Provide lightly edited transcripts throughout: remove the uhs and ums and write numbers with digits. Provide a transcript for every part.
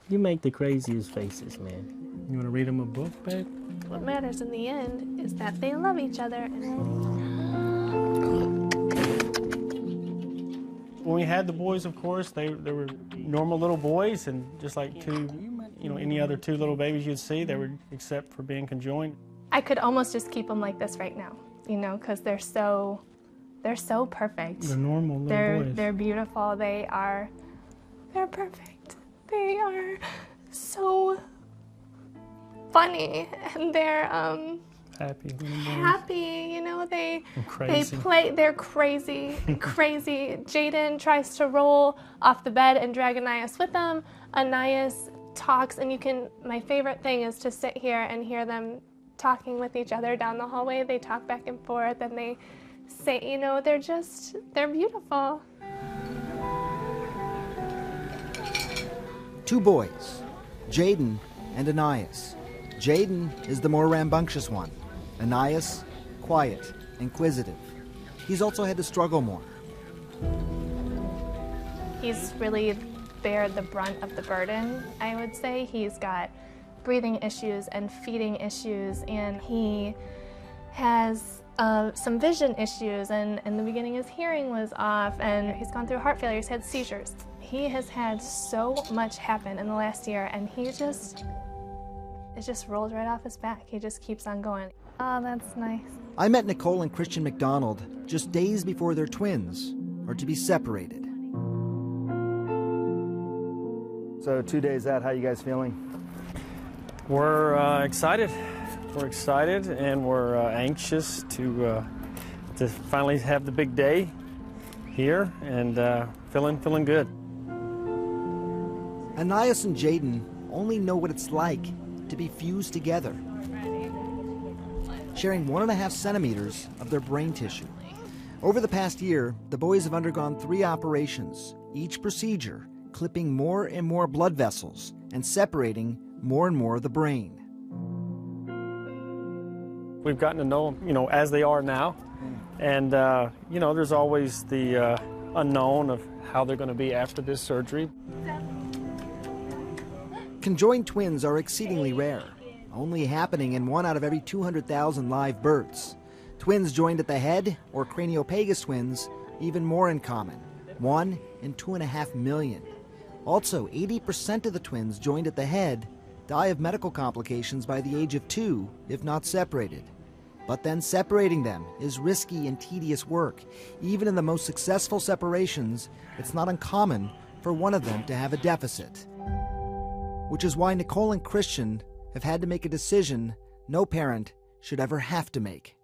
You make the craziest faces, man. You want to read them a book, babe? What matters in the end is that they love each other. When we had the boys, of course, they were normal little boys, and just like any other two little babies you'd see, they were, except for being conjoined. I could almost just keep them like this right now, because they're so perfect. They're normal little boys. They're beautiful. They're perfect. They are so funny, and they're happy. They're crazy, crazy. Jadon tries to roll off the bed and drag Anias with them. Anias talks, and my favorite thing is to sit here and hear them talking with each other down the hallway. They talk back and forth, and they say, they're beautiful. Two boys, Jadon and Anias. Jadon is the more rambunctious one. Anias, quiet, inquisitive. He's also had to struggle more. He's really bared the brunt of the burden, I would say. He's got breathing issues and feeding issues, and he has some vision issues, and in the beginning his hearing was off, and he's gone through heart failure, he's had seizures. He has had so much happen in the last year, and it just rolls right off his back. He just keeps on going. Oh, that's nice. I met Nicole and Christian McDonald just days before their twins are to be separated. So 2 days out, how you guys feeling? We're excited. We're excited, and we're anxious to finally have the big day here, and feeling good. Anias and Jadon only know what it's like to be fused together, sharing 1.5 centimeters of their brain tissue. Over the past year, the boys have undergone 3 operations, each procedure clipping more and more blood vessels and separating more and more of the brain. We've gotten to know them, as they are now, and there's always the unknown of how they're going to be after this surgery. Conjoined twins are exceedingly rare, only happening in 1 out of every 200,000 live births. Twins joined at the head, or craniopagus twins, even more uncommon, 1 in 2.5 million. Also, 80% of the twins joined at the head die of medical complications by the age of 2, if not separated. But then separating them is risky and tedious work. Even in the most successful separations, it's not uncommon for one of them to have a deficit. Which is why Nicole and Christian have had to make a decision no parent should ever have to make.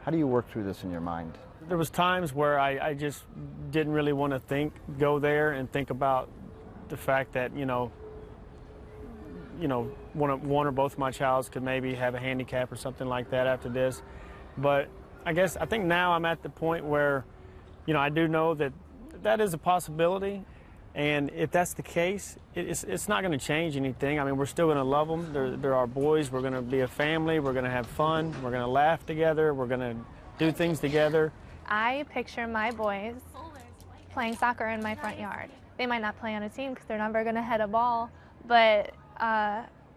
How do you work through this in your mind? There was times where I just didn't really want to go there and think about the fact that, one or both of my childs could maybe have a handicap or something like that after this. But I think now I'm at the point where, I do know that is a possibility. And if that's the case, it's not going to change anything. I mean, we're still going to love them. They're our boys. We're going to be a family. We're going to have fun. We're going to laugh together. We're going to do things together. I picture my boys playing soccer in my front yard. They might not play on a team because they're never going to head a ball, but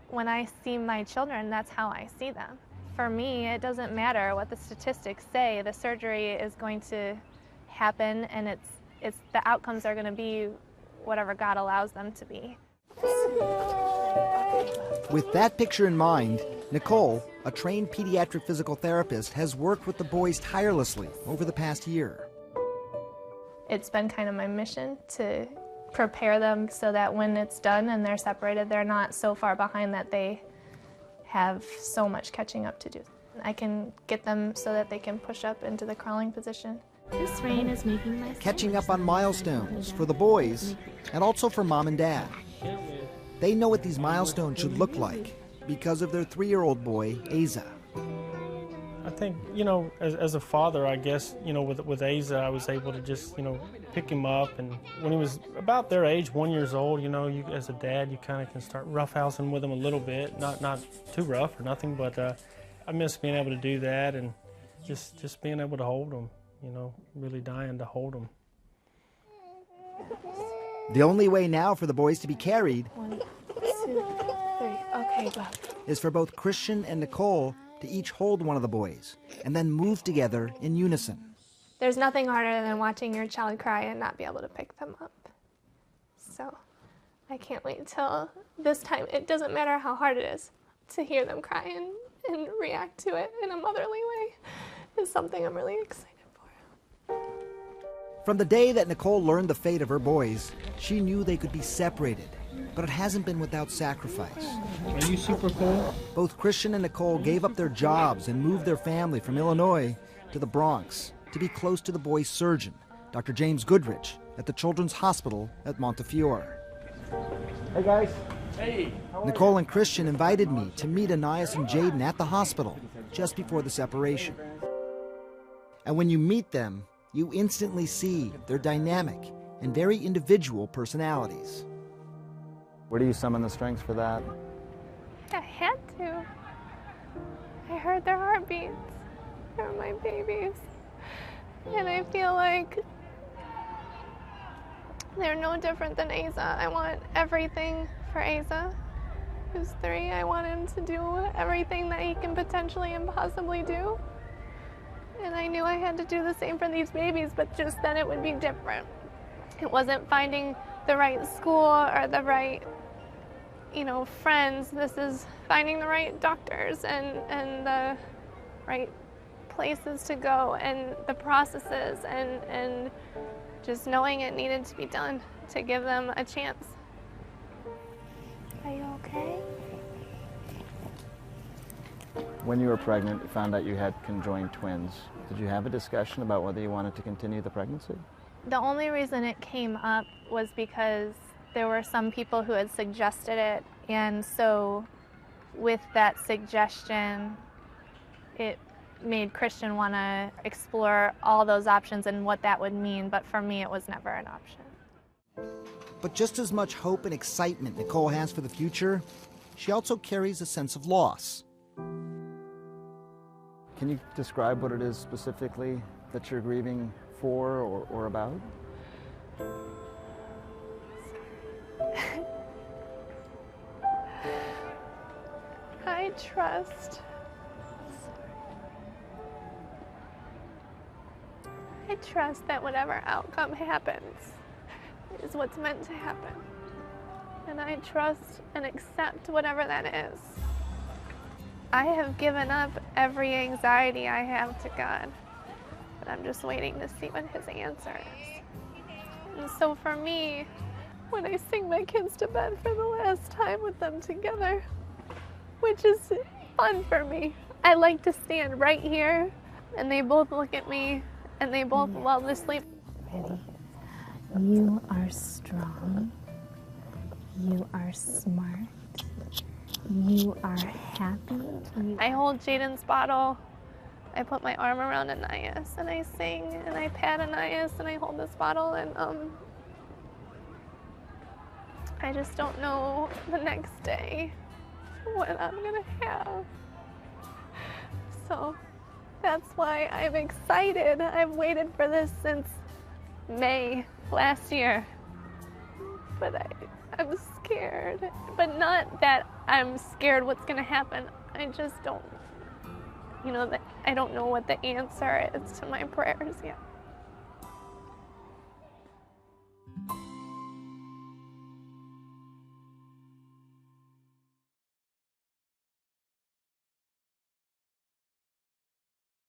when I see my children, that's how I see them. For me, it doesn't matter what the statistics say. The surgery is going to happen, and it's the outcomes are going to be whatever God allows them to be. With that picture in mind, Nicole, a trained pediatric physical therapist, has worked with the boys tirelessly over the past year. It's been kind of my mission to prepare them so that when it's done and they're separated, they're not so far behind that they have so much catching up to do. I can get them so that they can push up into the crawling position. This rain is making my Catching up on milestones for the boys and also for mom and dad. They know what these milestones should look like because of their 3-year-old boy, Asa. I think, as a father, I guess, with Asa, I was able to just, pick him up. And when he was about their age, 1 year old, you as a dad, you kind of can start roughhousing with him a little bit. Not too rough or nothing, but I miss being able to do that and just being able to hold him, really dying to hold him. The only way now for the boys to be carried 2, 3. Okay, love. is for both Christian and Nicole to each hold one of the boys and then move together in unison. There's nothing harder than watching your child cry and not be able to pick them up. So I can't wait till this time. It doesn't matter how hard it is to hear them cry and react to it in a motherly way is something I'm really excited for. From the day that Nicole learned the fate of her boys, she knew they could be separated, but it hasn't been without sacrifice. Are you super cool? Both Christian and Nicole gave up their jobs and moved their family from Illinois to the Bronx to be close to the boys' surgeon, Dr. James Goodrich, at the Children's Hospital at Montefiore. Hey guys. Hey. Nicole and Christian invited me to meet Anias and Jadon at the hospital just before the separation. And when you meet them, you instantly see their dynamic and very individual personalities. Where do you summon the strength for that? I had to. I heard their heartbeats. They're my babies. And I feel like they're no different than Asa. I want everything for Asa, who's 3. I want him to do everything that he can potentially and possibly do. And I knew I had to do the same for these babies, but just then it would be different. It wasn't finding the right school or the right, friends. This is finding the right doctors and the right places to go and the processes and just knowing it needed to be done to give them a chance. Are you okay? When you were pregnant, you found out you had conjoined twins. Did you have a discussion about whether you wanted to continue the pregnancy? The only reason it came up was because there were some people who had suggested it, and so with that suggestion, it made Christian want to explore all those options and what that would mean, but for me it was never an option. But just as much hope and excitement Nicole has for the future, she also carries a sense of loss. Can you describe what it is specifically that you're grieving for or about? I trust that whatever outcome happens is what's meant to happen. And I trust and accept whatever that is. I have given up every anxiety I have to God, but I'm just waiting to see what his answer is. And so for me, when I sing my kids to bed for the last time with them together, which is fun for me, I like to stand right here and they both look at me and they both love to sleep. Ready? You are strong. You are smart. You are happy. I hold Jadon's bottle. I put my arm around Anias and I sing and I pat Anias and I hold this bottle and I just don't know the next day what I'm gonna have. So that's why I'm excited. I've waited for this since May last year. But I'm scared. But not that I'm scared what's gonna happen. I just don't, that I don't know what the answer is to my prayers yet.